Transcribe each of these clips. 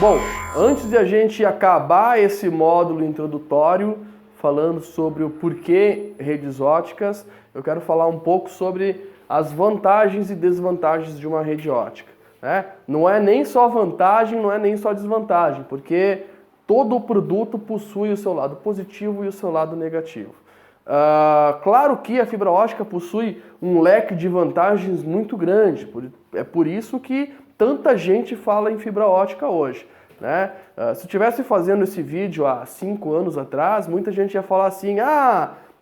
Bom, antes de a gente acabar esse módulo introdutório, falando sobre o porquê redes óticas, eu quero falar um pouco sobre as vantagens e desvantagens de uma rede ótica, né? Não é nem só vantagem, não é nem só desvantagem, porque todo produto possui o seu lado positivo e o seu lado negativo. Claro que a fibra ótica possui um leque de vantagens muito grande, é por isso que tanta gente fala em fibra ótica hoje, né? Se eu estivesse fazendo esse vídeo há 5 anos atrás, muita gente ia falar assim,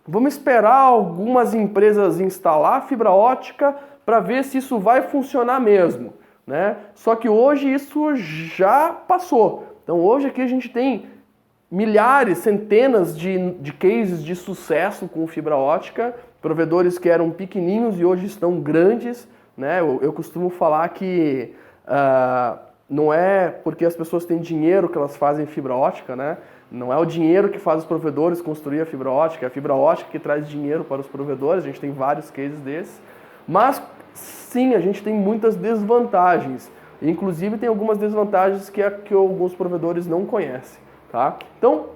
vamos esperar algumas empresas instalar fibra ótica para ver se isso vai funcionar mesmo, né? Só que hoje isso já passou. Então hoje aqui a gente tem milhares, centenas de cases de sucesso com fibra ótica, provedores que eram pequenininhos e hoje estão grandes, né? Eu costumo falar que não é porque as pessoas têm dinheiro que elas fazem fibra ótica, né? Não é o dinheiro que faz os provedores construir a fibra ótica, é a fibra ótica que traz dinheiro para os provedores, a gente tem vários cases desses, mas sim, a gente tem muitas desvantagens, inclusive tem algumas desvantagens que alguns provedores não conhecem. Tá? Então,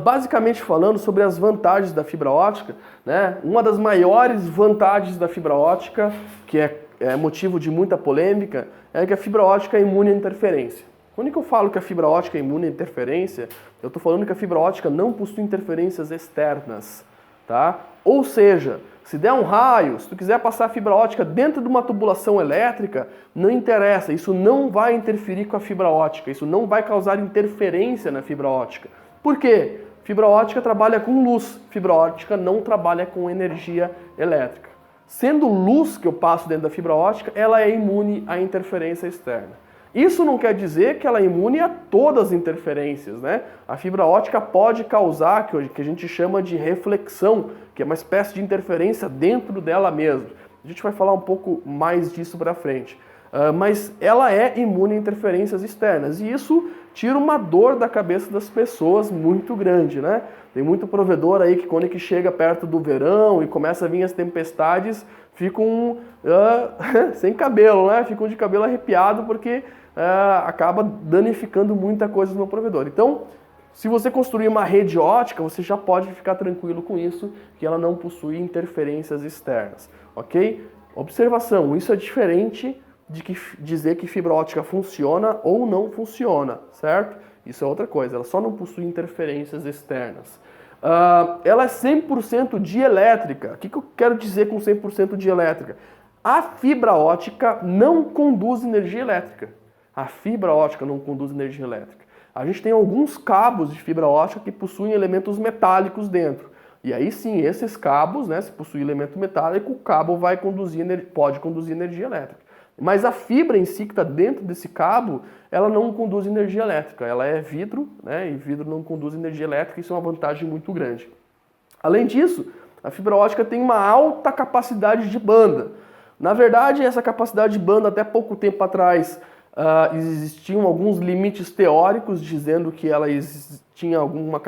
basicamente falando sobre as vantagens da fibra ótica, né? Uma das maiores vantagens da fibra ótica, que é motivo de muita polêmica, é que a fibra ótica é imune à interferência. Quando eu falo que a fibra ótica é imune à interferência, eu estou falando que a fibra ótica não possui interferências externas. Tá? Ou seja, se der um raio, se tu quiser passar a fibra ótica dentro de uma tubulação elétrica, não interessa, isso não vai interferir com a fibra ótica, isso não vai causar interferência na fibra ótica. Por quê? Fibra ótica trabalha com luz, fibra ótica não trabalha com energia elétrica. Sendo luz que eu passo dentro da fibra ótica, ela é imune à interferência externa. Isso não quer dizer que ela é imune a todas as interferências, né? A fibra ótica pode causar, que a gente chama de reflexão, que é uma espécie de interferência dentro dela mesma. A gente vai falar um pouco mais disso para frente. Mas ela é imune a interferências externas e isso tira uma dor da cabeça das pessoas muito grande, né? Tem muito provedor aí que quando chega perto do verão e começa a vir as tempestades, ficam sem cabelo, né? Ficam de cabelo arrepiado porque acaba danificando muita coisa no provedor. Então, se você construir uma rede ótica, você já pode ficar tranquilo com isso, que ela não possui interferências externas, ok? Observação, isso é diferente de dizer que fibra ótica funciona ou não funciona, certo? Isso é outra coisa, ela só não possui interferências externas. Ela é 100% dielétrica. O que eu quero dizer com 100% dielétrica? A fibra ótica não conduz energia elétrica. A fibra ótica não conduz energia elétrica. A gente tem alguns cabos de fibra ótica que possuem elementos metálicos dentro. E aí sim, esses cabos, né, se possui elemento metálico, o cabo pode conduzir energia elétrica. Mas a fibra em si que está dentro desse cabo, ela não conduz energia elétrica. Ela é vidro, né, e vidro não conduz energia elétrica, isso é uma vantagem muito grande. Além disso, a fibra ótica tem uma alta capacidade de banda. Na verdade, essa capacidade de banda, até pouco tempo atrás, existiam alguns limites teóricos dizendo que ela tinha alguma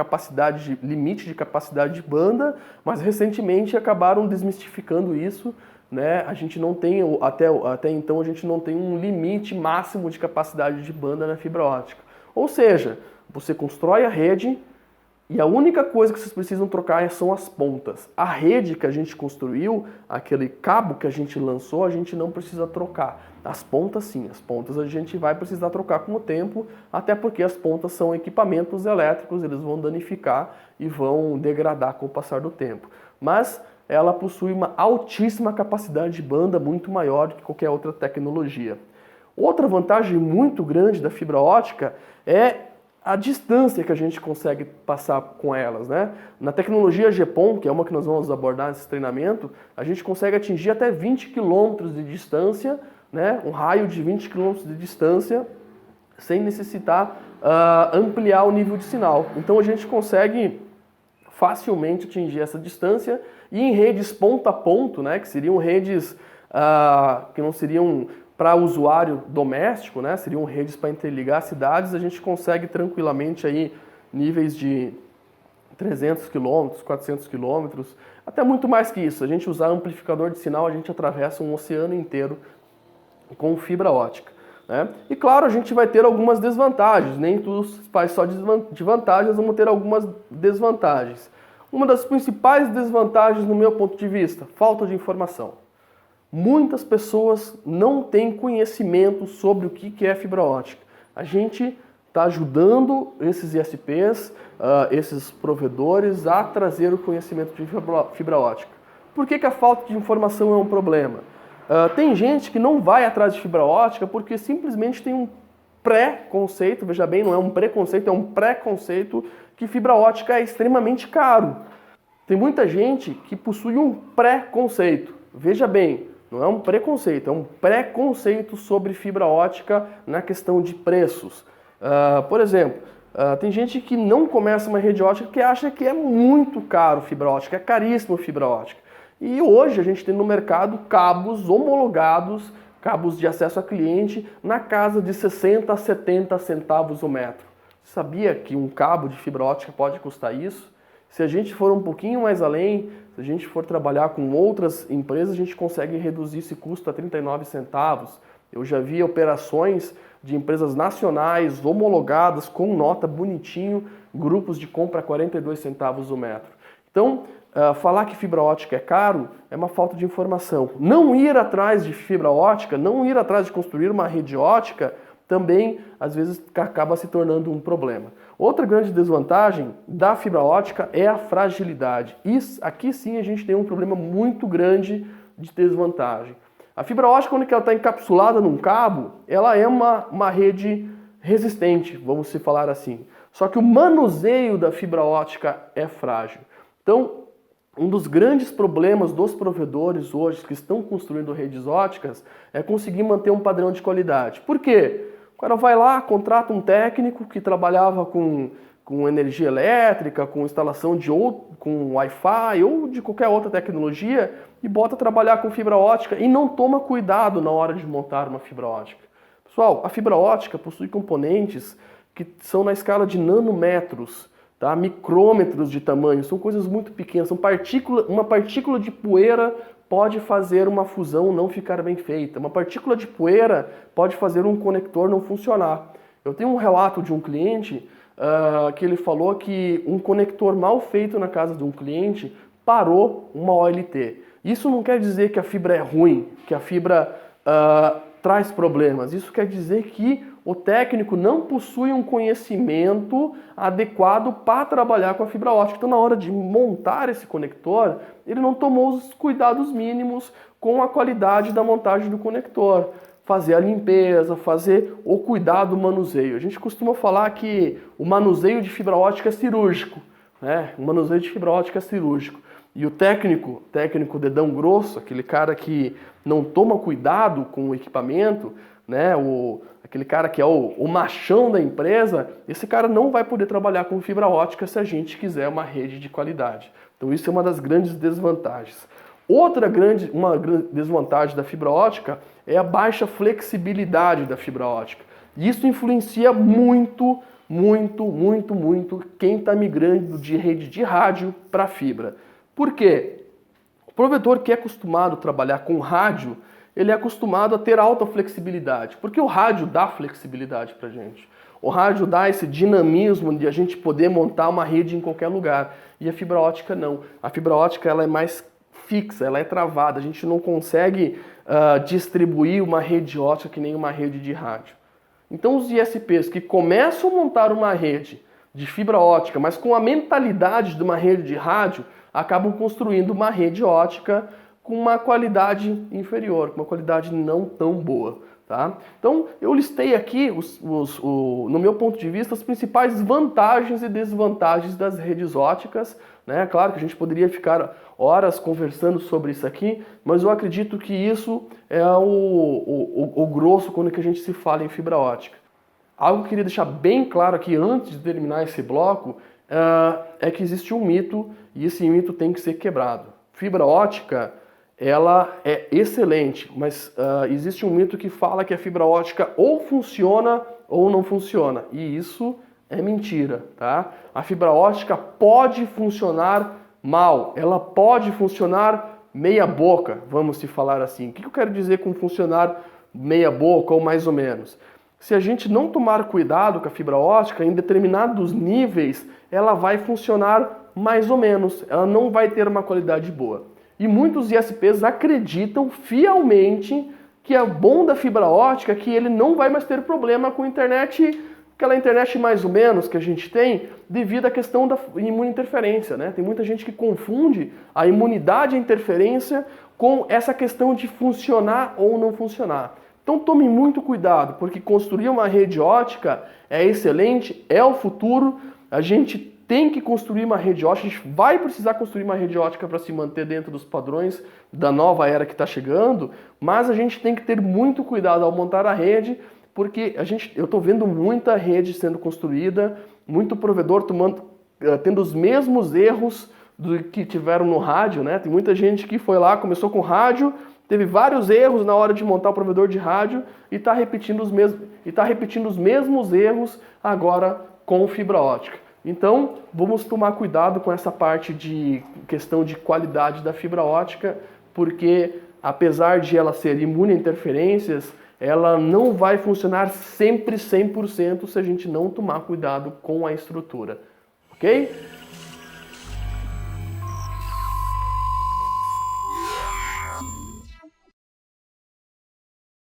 limite de capacidade de banda, mas recentemente acabaram desmistificando isso, né? A gente não tem, até então a gente não tem um limite máximo de capacidade de banda na fibra ótica. Ou seja, você constrói a rede e a única coisa que vocês precisam trocar são as pontas. A rede que a gente construiu, aquele cabo que a gente lançou, a gente não precisa trocar. As pontas sim, as pontas a gente vai precisar trocar com o tempo, até porque as pontas são equipamentos elétricos, eles vão danificar e vão degradar com o passar do tempo. Mas ela possui uma altíssima capacidade de banda, muito maior do que qualquer outra tecnologia. Outra vantagem muito grande da fibra ótica é a distância que a gente consegue passar com elas, né? Na tecnologia GPON, que é uma que nós vamos abordar nesse treinamento, a gente consegue atingir até 20 km de distância, né? Um raio de 20 km de distância, sem necessitar ampliar o nível de sinal. Então a gente consegue facilmente atingir essa distância e em redes ponto a ponto, né? Que seriam redes que não seriam para usuário doméstico, né, seriam redes para interligar cidades, a gente consegue tranquilamente aí níveis de 300 km, 400 km, até muito mais que isso. A gente usar amplificador de sinal, a gente atravessa um oceano inteiro com fibra ótica. né? E claro, a gente vai ter algumas desvantagens, nem todos os pais só de vantagens, vamos ter algumas desvantagens. Uma das principais desvantagens, no meu ponto de vista, falta de informação. Muitas pessoas não têm conhecimento sobre o que é fibra ótica. A gente está ajudando esses ISPs, esses provedores, a trazer o conhecimento de fibra ótica. Por que a falta de informação é um problema? Tem gente que não vai atrás de fibra ótica porque simplesmente tem um pré-conceito, veja bem, não é um preconceito, é um pré-conceito que fibra ótica é extremamente caro. Tem muita gente que possui um pré-conceito, veja bem, não é um preconceito, é um pré-conceito sobre fibra ótica na questão de preços. Por exemplo, tem gente que não começa uma rede ótica porque acha que é muito caro fibra ótica, é caríssimo fibra ótica. E hoje a gente tem no mercado cabos homologados, cabos de acesso a cliente, na casa de 60 a 70 centavos o metro. Sabia que um cabo de fibra ótica pode custar isso? Se a gente for um pouquinho mais além, se a gente for trabalhar com outras empresas, a gente consegue reduzir esse custo a 39 centavos. Eu já vi operações de empresas nacionais homologadas com nota bonitinho, grupos de compra a 42 centavos o metro. Então, falar que fibra ótica é caro é uma falta de informação. Não ir atrás de fibra ótica, não ir atrás de construir uma rede ótica, também às vezes acaba se tornando um problema. Outra grande desvantagem da fibra ótica é a fragilidade. Aqui sim a gente tem um problema muito grande de desvantagem. A fibra ótica, quando ela está encapsulada num cabo, ela é uma rede resistente, vamos se falar assim. Só que o manuseio da fibra ótica é frágil. Então, um dos grandes problemas dos provedores hoje que estão construindo redes óticas é conseguir manter um padrão de qualidade. Por quê? O cara vai lá, contrata um técnico que trabalhava com energia elétrica, com instalação com Wi-Fi ou de qualquer outra tecnologia e bota trabalhar com fibra ótica e não toma cuidado na hora de montar uma fibra ótica. Pessoal, a fibra ótica possui componentes que são na escala de nanômetros, tá? Micrômetros de tamanho, são coisas muito pequenas, uma partícula de poeira pode fazer uma fusão não ficar bem feita, uma partícula de poeira pode fazer um conector não funcionar. Eu tenho um relato de um cliente que ele falou que um conector mal feito na casa de um cliente parou uma OLT. Isso não quer dizer que a fibra é ruim, que a fibra traz problemas. Isso quer dizer que o técnico não possui um conhecimento adequado para trabalhar com a fibra ótica. Então, na hora de montar esse conector, ele não tomou os cuidados mínimos com a qualidade da montagem do conector. Fazer a limpeza, fazer o cuidado do manuseio. A gente costuma falar que o manuseio de fibra ótica é cirúrgico, né? O manuseio de fibra ótica é cirúrgico. E o técnico dedão grosso, aquele cara que não toma cuidado com o equipamento, né? Aquele cara que é o machão da empresa, esse cara não vai poder trabalhar com fibra ótica se a gente quiser uma rede de qualidade. Então isso é uma das grandes desvantagens. Uma grande desvantagem da fibra ótica é a baixa flexibilidade da fibra ótica. E isso influencia muito quem está migrando de rede de rádio para fibra. Por quê? O provedor que é acostumado a trabalhar com rádio, ele é acostumado a ter alta flexibilidade, porque o rádio dá flexibilidade para a gente. O rádio dá esse dinamismo de a gente poder montar uma rede em qualquer lugar. E a fibra ótica não. A fibra ótica ela é mais fixa, ela é travada. A gente não consegue distribuir uma rede ótica que nem uma rede de rádio. Então os ISPs que começam a montar uma rede de fibra ótica, mas com a mentalidade de uma rede de rádio, acabam construindo uma rede ótica com uma qualidade inferior, com uma qualidade não tão boa. Tá? Então, eu listei aqui, no meu ponto de vista, as principais vantagens e desvantagens das redes óticas. Né? Claro que a gente poderia ficar horas conversando sobre isso aqui, mas eu acredito que isso é o grosso quando que a gente se fala em fibra ótica. Algo que eu queria deixar bem claro aqui antes de terminar esse bloco é que existe um mito e esse mito tem que ser quebrado. Fibra ótica ela é excelente, mas existe um mito que fala que a fibra ótica ou funciona ou não funciona. E isso é mentira, tá? A fibra ótica pode funcionar mal, ela pode funcionar meia boca, vamos se falar assim. O que eu quero dizer com funcionar meia boca ou mais ou menos. Se a gente não tomar cuidado com a fibra ótica, em determinados níveis, ela vai funcionar mais ou menos, ela não vai ter uma qualidade boa. E muitos ISPs acreditam fielmente que é bom da fibra ótica, que ele não vai mais ter problema com a internet, aquela internet mais ou menos que a gente tem, devido à questão da imunointerferência, né? Tem muita gente que confunde a imunidade e a interferência com essa questão de funcionar ou não funcionar. Então tome muito cuidado, porque construir uma rede ótica é excelente, é o futuro. A gente tem que construir uma rede ótica, a gente vai precisar construir uma rede ótica para se manter dentro dos padrões da nova era que está chegando, mas a gente tem que ter muito cuidado ao montar a rede, porque eu estou vendo muita rede sendo construída, muito provedor tendo os mesmos erros do que tiveram no rádio, né? Tem muita gente que foi lá, começou com rádio, teve vários erros na hora de montar o provedor de rádio e está repetindo os mesmos erros agora com fibra ótica. Então, vamos tomar cuidado com essa parte de questão de qualidade da fibra ótica, porque apesar de ela ser imune a interferências, ela não vai funcionar sempre 100% se a gente não tomar cuidado com a estrutura, ok?